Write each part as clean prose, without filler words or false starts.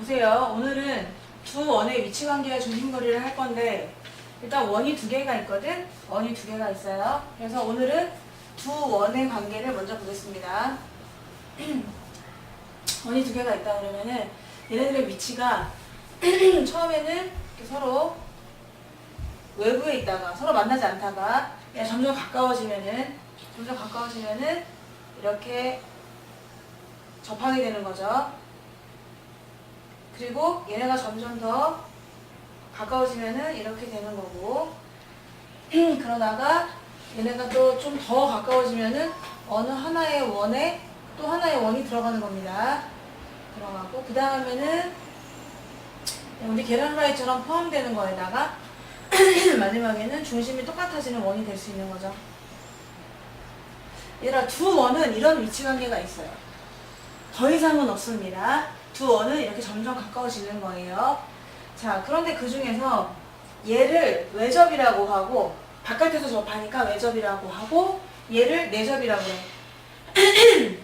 보세요. 오늘은 두 원의 위치 관계와 중심거리를 할 건데 일단 원이 두 개가 있거든. 원이 두 개가 있어요. 그래서 오늘은 두 원의 관계를 먼저 보겠습니다. 원이 두 개가 있다 그러면은 얘네들의 위치가 처음에는 이렇게 서로 외부에 있다가 서로 만나지 않다가 점점 가까워지면은 이렇게 접하게 되는 거죠. 그리고 얘네가 점점 더 가까워지면은 이렇게 되는 거고 그러다가 얘네가 또 좀 더 가까워지면은 어느 하나의 원에 또 하나의 원이 들어가는 겁니다. 들어가고 그 다음에는 우리 계란 후라이처럼 포함되는 거에다가 마지막에는 중심이 똑같아지는 원이 될 수 있는 거죠. 얘들아, 두 원은 이런 위치 관계가 있어요. 더 이상은 없습니다. 두 원은 이렇게 점점 가까워지는 거예요. 자, 그런데 그 중에서 얘를 외접이라고 하고 바깥에서 접하니까 외접이라고 하고 얘를 내접이라고 해.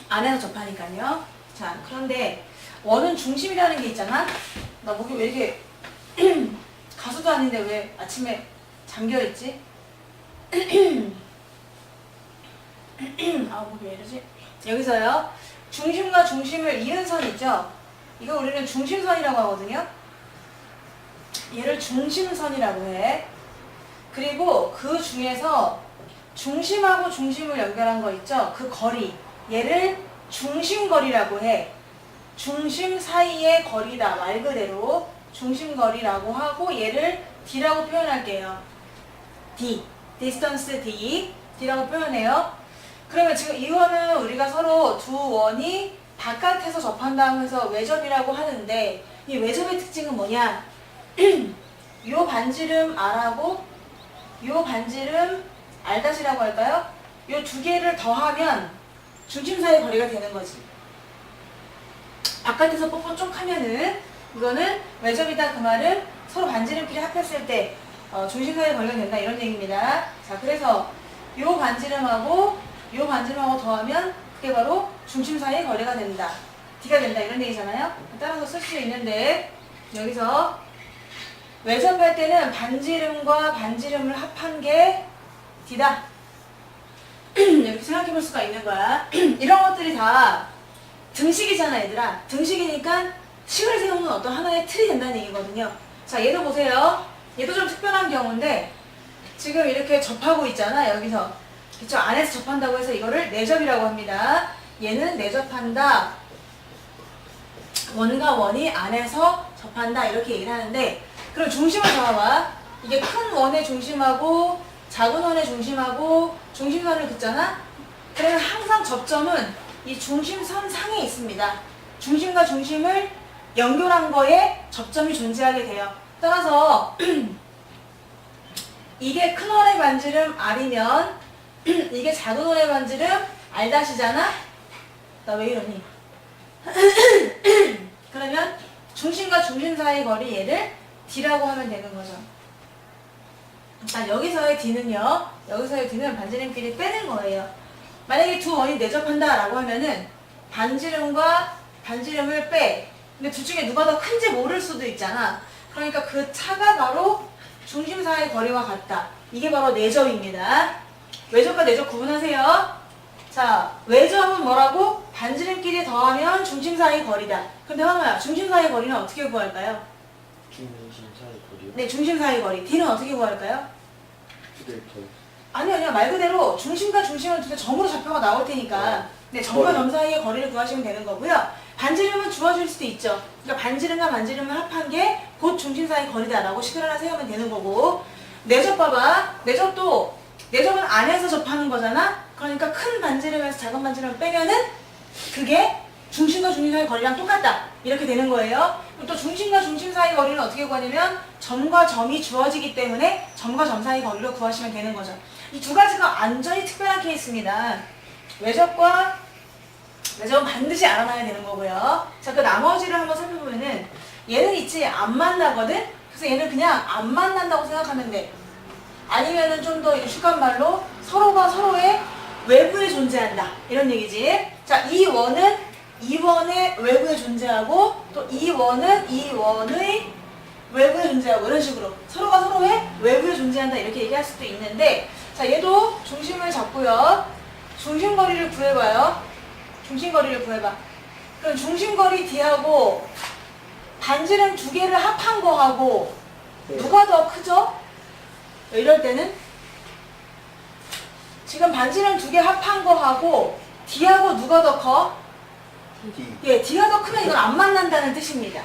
안에서 접하니까요. 자, 그런데 원은 중심이라는 게 있잖아. 나 목이 왜 이렇게 가수도 아닌데 왜 아침에 잠겨있지? 아, 목이 왜 이러지? 여기서요. 중심과 중심을 이은 선 있죠? 이거 우리는 중심선이라고 하거든요. 얘를 중심선이라고 해. 그리고 그 중에서 중심하고 중심을 연결한 거 있죠? 그 거리. 얘를 중심거리라고 해. 중심 사이의 거리다. 말 그대로 중심거리라고 하고 얘를 D라고 표현할게요. D. 디스턴스 D. D라고 표현해요. 그러면 지금 이거는 우리가 서로 두 원이 바깥에서 접한다고 해서 외접이라고 하는데 이 외접의 특징은 뭐냐? 요 반지름 R하고 요 반지름 R' 할까요? 요 두 개를 더하면 중심 사이 거리가 되는 거지. 바깥에서 뽀뽀 쪽 하면은 이거는 외접이다. 그 말은 서로 반지름끼리 합했을 때 중심 사이 거리가 된다 이런 얘기입니다. 자, 그래서 요 반지름하고 더하면 그게 바로 중심 사이 거리가 된다. D가 된다 이런 얘기잖아요. 따라서 쓸 수 있는데 여기서 외접할 때는 반지름과 반지름을 합한 게 D다. 이렇게 생각해 볼 수가 있는 거야. 이런 것들이 다 등식이잖아, 얘들아. 등식이니까 식을 세우는 어떤 하나의 틀이 된다는 얘기거든요. 자, 얘도 보세요. 얘도 좀 특별한 경우인데 지금 이렇게 접하고 있잖아, 여기서. 그쵸? 안에서 접한다고 해서 이거를 내접이라고 합니다. 얘는 내접한다. 원과 원이 안에서 접한다. 이렇게 얘기를 하는데 그럼 중심을 잡아봐. 이게 큰 원의 중심하고 작은 원의 중심하고 중심선을 긋잖아? 그러면 항상 접점은 이 중심선 상에 있습니다. 중심과 중심을 연결한 거에 접점이 존재하게 돼요. 따라서 이게 큰 원의 반지름 R이면 이게 작은 원의 반지름 R''잖아? 나 왜 이러니? 그러면 중심과 중심 사이 거리 얘를 D라고 하면 되는 거죠. 자, 여기서의 D는요. 여기서의 D는 반지름끼리 빼는 거예요. 만약에 두 원이 내접한다 라고 하면은 반지름과 반지름을 빼. 근데 둘 중에 누가 더 큰지 모를 수도 있잖아. 그러니까 그 차가 바로 중심 사이 거리와 같다. 이게 바로 내접입니다. 외접과 내접 구분하세요. 자, 외접은 뭐라고? 반지름끼리 더하면 중심 사이 거리다. 근데 황호야, 중심 사이 거리는 어떻게 구할까요? 중심 사이 거리요? 네, 중심 사이 거리. D는 어떻게 구할까요? 아니요, 말 그대로 중심과 중심은 둘 다 점으로 좌표가 나올 테니까 네, 점과 점 사이의 거리를 구하시면 되는 거고요. 반지름은 주어질 수도 있죠. 그러니까 반지름과 반지름을 합한 게 곧 중심 사이 거리다라고 식을 하나 세우면 되는 거고. 내접 봐봐. 내접은 안에서 접하는 거잖아. 그러니까 큰 반지름에서 작은 반지름을 빼면은 그게 중심과 중심 사이 거리랑 똑같다. 이렇게 되는 거예요. 또 중심과 중심 사이 거리는 어떻게 구하냐면 점과 점이 주어지기 때문에 점과 점 사이 거리로 구하시면 되는 거죠. 이 두 가지가 완전히 특별한 케이스입니다. 외접은 반드시 알아놔야 되는 거고요. 자, 그 나머지를 한번 살펴보면은 얘는 있지 안 만나거든? 그래서 얘는 그냥 안 만난다고 생각하면 돼. 아니면은 좀 더 익숙한 말로 서로가 서로의 외부에 존재한다. 이런 얘기지. 자, 이 원은 이 원의 외부에 존재하고 또 이 원은 이 원의 외부에 존재하고 이런 식으로 서로가 서로의 외부에 존재한다 이렇게 얘기할 수도 있는데 자 얘도 중심을 잡고요. 중심거리를 구해봐요. 중심거리를 구해봐. 그럼 중심거리 D하고 반지름 두 개를 합한 거하고 네. 누가 더 크죠? 이럴 때는 지금 반지름 두 개 합한 거하고 D하고 누가 더 커? D. 예, D가 더 크면 이건 안 만난다는 뜻입니다.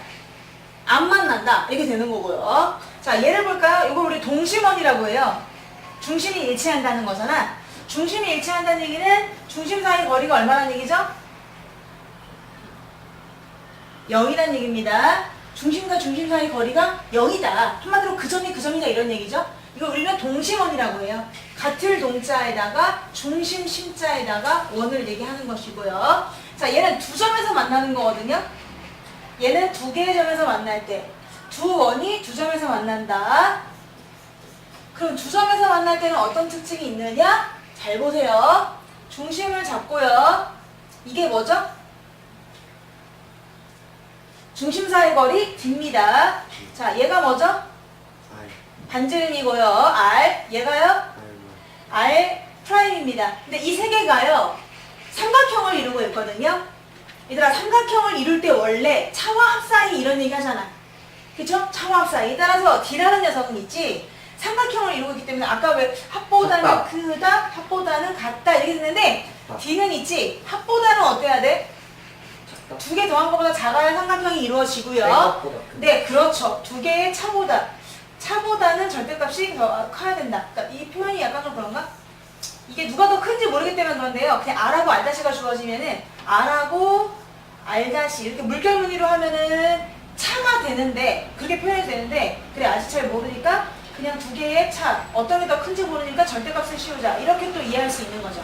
안 만난다 이렇게 되는 거고요. 자 예를 볼까요? 이거 우리 동심원이라고 해요. 중심이 일치한다는 거잖아. 중심이 일치한다는 얘기는 중심 사이 거리가 얼마라는 얘기죠? 0이라는 얘기입니다. 중심과 중심 사이 거리가 0이다. 한마디로 그 점이 그 점이다 이런 얘기죠. 이거 우리는 동심원이라고 해요. 같을 동자에다가 중심 심자에다가 원을 얘기하는 것이고요. 자 얘는 두 점에서 만나는 거거든요. 얘는 두 개의 점에서 만날 때 두 원이 두 점에서 만난다. 그럼 두 점에서 만날 때는 어떤 특징이 있느냐? 잘 보세요. 중심을 잡고요. 이게 뭐죠? 중심 사이 거리 D입니다. 자, 얘가 뭐죠? R. 반지름이고요. R. 얘가요? R. R 프라임입니다. 근데 이 세 개가요. 삼각형을 이루고 있거든요. 얘들아 삼각형을 이룰 때 원래 차와 합 사이 이런 얘기 하잖아. 그쵸? 차와 합 사이. 따라서 D라는 녀석은 있지. 삼각형을 이루고 있기 때문에 아까 왜 합보다는 같다. 크다, 합보다는 같다 이렇게 했는데 같다. D는 있지. 합보다는 어때야 돼? 작다. 두 개 더한 것보다 작아야 삼각형이 이루어지고요. 생각보다 큰. 네, 그렇죠. 두 개의 차보다는 절대값이 더 커야 된다. 그러니까 이 표현이 약간 좀 그런가? 이게 누가 더 큰지 모르기 때문에 그런데요. 그냥 R하고 R-가 주어지면은 R하고 R- 이렇게 물결무늬로 하면은 차가 되는데 그렇게 표현이 되는데 그래 아직 잘 모르니까 그냥 두 개의 차 어떤 게 더 큰지 모르니까 절대값을 씌우자 이렇게 또 이해할 수 있는 거죠.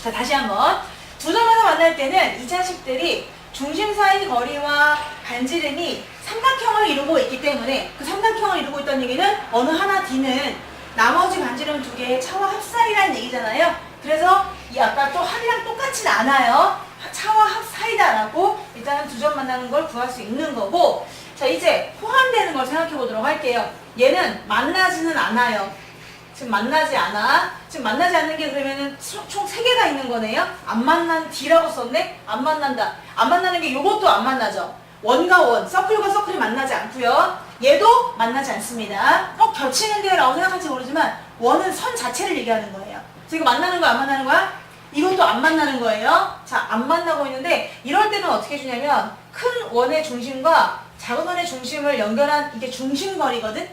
자 다시 한번 두 점에서 만날 때는 이 자식들이 중심 사이 거리와 반지름이 삼각형을 이루고 있기 때문에 그 삼각형을 이루고 있다는 얘기는 어느 하나 D는 나머지 반지름 두 개의 차와 합 사이라는 얘기잖아요. 그래서 이 아까 또 합이랑 똑같진 않아요. 차와 합 사이다라고 일단은 두 점 만나는 걸 구할 수 있는 거고 자 이제 포함되는 걸 생각해 보도록 할게요. 얘는 만나지는 않아요. 지금 만나지 않아. 지금 만나지 않는 게 그러면은 총 3개가 있는 거네요. 안 만난 D라고 썼네. 안 만난다. 안 만나는 게 요것도 안 만나죠. 원과 원, 서클과 서클이 만나지 않고요. 얘도 만나지 않습니다. 겹치는데요 라고 생각할지 모르지만 원은 선 자체를 얘기하는 거예요. 그래서 이거 만나는 거야 안 만나는 거야? 이것도 안 만나는 거예요. 자, 안 만나고 있는데 이럴 때는 어떻게 주냐면 큰 원의 중심과 작은 원의 중심을 연결한 이게 중심거리거든.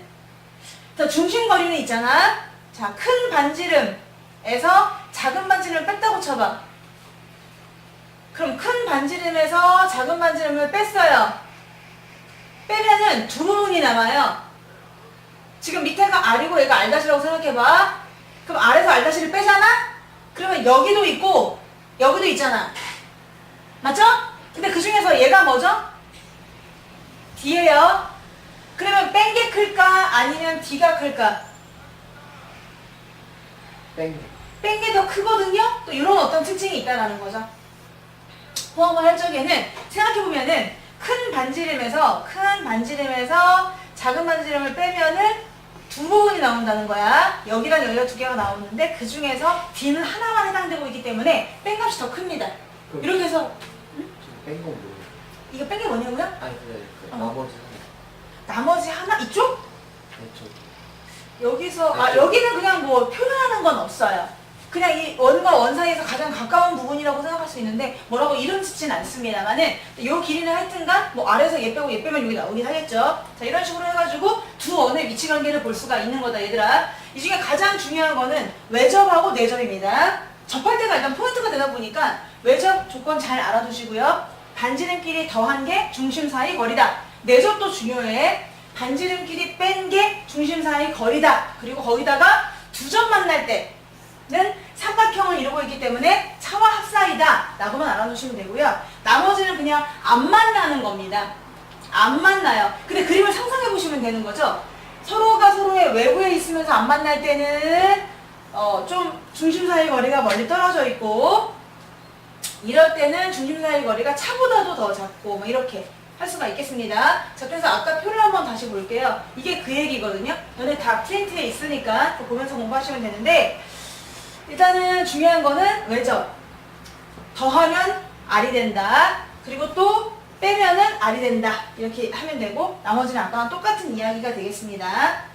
자, 중심거리는 있잖아. 자, 큰 반지름에서 작은 반지름을 뺐다고 쳐봐. 그럼 큰 반지름에서 작은 반지름을 뺐어요. 빼면은 두 부분이 남아요. 지금 밑에가 R이고 얘가 R-라고 생각해봐. 그럼 R에서 R-를 빼잖아? 그러면 여기도 있고 여기도 있잖아. 맞죠? 근데 그 중에서 얘가 뭐죠? D예요. 그러면 뺀 게 클까? 아니면 D가 클까? 땡. 뺀 게 더 크거든요? 또 이런 어떤 특징이 있다는 거죠. 포함을 할 적에는 생각해보면은 큰 반지름에서 작은 반지름을 빼면은 두 부분이 나온다는 거야. 여기랑 여기가 두 개가 나오는데 그 중에서 D는 하나만 해당되고 있기 때문에 뺀 값이 더 큽니다. 그럼 이렇게 해서 지금 뺀건 뭐예요? 이거 뺀 게 뭐냐고요? 아니 그 어. 나머지 나머지 하나 이쪽? 네, 저 여기서 네, 여기는 그냥 뭐 표현하는 건 없어요. 그냥 이 원과 원 사이에서 가장 가까운 부분이라고 생각할 수 있는데 뭐라고 이름 짓진 않습니다만은 요 길이는 하여튼간 뭐 아래에서 얘 빼고 얘 빼면 여기 나오긴 하겠죠. 자 이런 식으로 해가지고 두 원의 위치 관계를 볼 수가 있는 거다 얘들아. 이 중에 가장 중요한 거는 외접하고 내접입니다. 접할 때가 일단 포인트가 되다 보니까 외접 조건 잘 알아두시고요. 반지름끼리 더한 게 중심 사이 거리다. 내접도 중요해. 반지름끼리 뺀 게 중심 사이 거리다. 그리고 거기다가 두 점 만날 때는 삼각형을 이루고 있기 때문에 차와 합 사이다 라고만 알아두시면 되고요. 나머지는 그냥 안 만나는 겁니다. 안 만나요. 근데 그림을 상상해 보시면 되는 거죠. 서로가 서로의 외부에 있으면서 안 만날 때는 좀 중심 사이 거리가 멀리 떨어져 있고 이럴 때는 중심 사이 거리가 차보다도 더 작고 뭐 이렇게 할 수가 있겠습니다. 자, 그래서 아까 표를 한번 다시 볼게요. 이게 그 얘기거든요. 너네 다 프린트에 있으니까 그거 보면서 공부하시면 되는데, 일단은 중요한 거는 왜죠? 더하면 R이 된다. 그리고 또 빼면은 R이 된다. 이렇게 하면 되고, 나머지는 아까랑 똑같은 이야기가 되겠습니다.